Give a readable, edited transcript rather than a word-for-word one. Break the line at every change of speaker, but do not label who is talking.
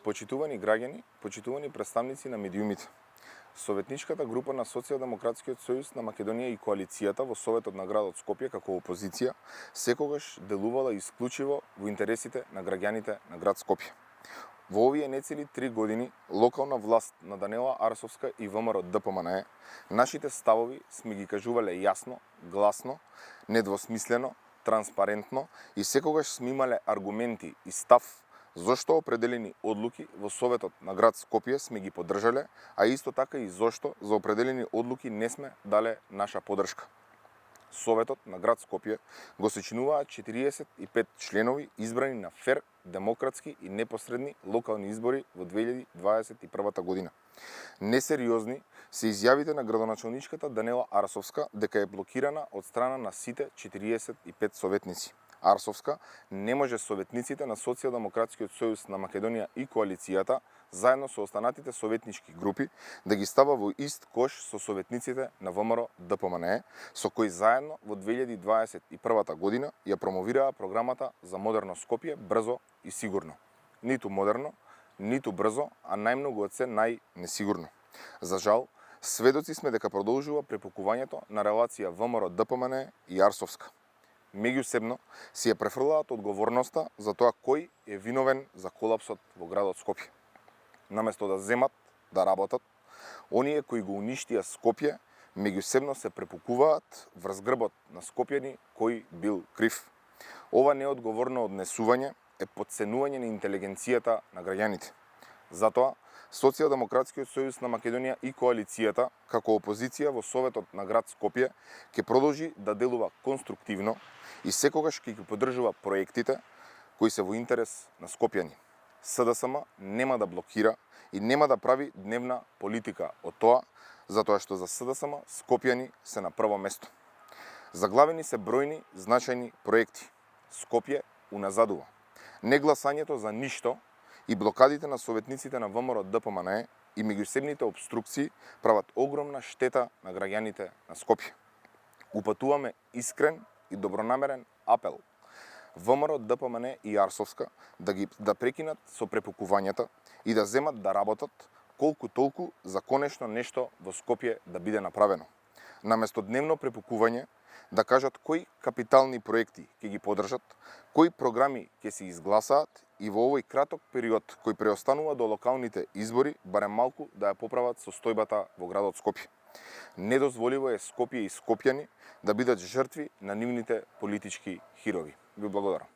Почитувани граѓани, почитувани представници на медиумите. Советничката група на Социјалдемократскиот сојуз на Македонија и коалицијата во Советот на градот Скопје како опозиција секогаш делувала исклучиво во интересите на граѓаните на град Скопје. Во овие нецели 3 години локална власт на Данела Арсовска и ВМРО ДПМНЕ нашите ставови сме ги кажувале јасно, гласно, недвосмислено, транспарентно и секогаш сме имале аргументи и став зошто определени одлуки во Советот на град Скопје сме ги поддржале, а исто така и зошто за определени одлуки не сме дале наша поддршка. Советот на град Скопје го сочинуваат 45 членови избрани на фер, демократски и непосредни локални избори во 2021 година. Несериозни се изјавите на градоначалничката Данела Арсовска дека е блокирана од страна на сите 45 советници. Арсовска не може советниците на Социјалдемократскиот сојуз на Македонија и коалицијата заедно со останатите советнички групи да ги става во ист кош со советниците на ВМРО ДПМНЕ, со кои заедно во 2021 година ја промовираа програмата за модерно Скопје брзо и сигурно. Ниту модерно, ниту брзо, а најмногу од се најнесигурно. За жал, сведоци сме дека продолжува препукувањето на релација ВМРО ДПМНЕ и Арсовска. Меѓусебно си ја префрлаат одговорноста за тоа кој е виновен за колапсот во градот Скопје. Наместо да земат, да работат, оние кои го уништија Скопје, меѓусебно се препукуваат врз грбот на скопјани кој бил крив. Ова неодговорно однесување е потценување на интелигенцијата на граѓаните. Затоа, Социјалдемократскиот сојуз на Македонија и коалицијата, како опозиција во Советот на град Скопје, ќе продолжи да делува конструктивно и секогаш ќе ги поддржува проектите кои се во интерес на скопјани. СДСМ нема да блокира и нема да прави дневна политика од тоа, затоа што за СДСМ скопјани се на прво место. Заглавени се бројни значајни проекти. Скопје уназадува. Негласањето за ништо и блокадите на советниците на ВМРО ДПМНЕ и меѓусебните обструкции прават огромна штета на граѓаните на Скопје. Упатуваме искрен и добронамерен апел ВМРО ДПМНЕ и Арсовска да прекинат со препукувањата и да земат да работат колку толку за конечно нешто во Скопје да биде направено. Наместо дневно препукување, да кажат кои капитални проекти ќе ги поддржат, кои програми ќе се изгласаат и во овој краток период кој преостанува до локалните избори, барем малку да ја поправат состојбата во градот Скопје. Недозволиво е Скопје и скопјани да бидат жртви на нивните политички хирови. Ви благодарам.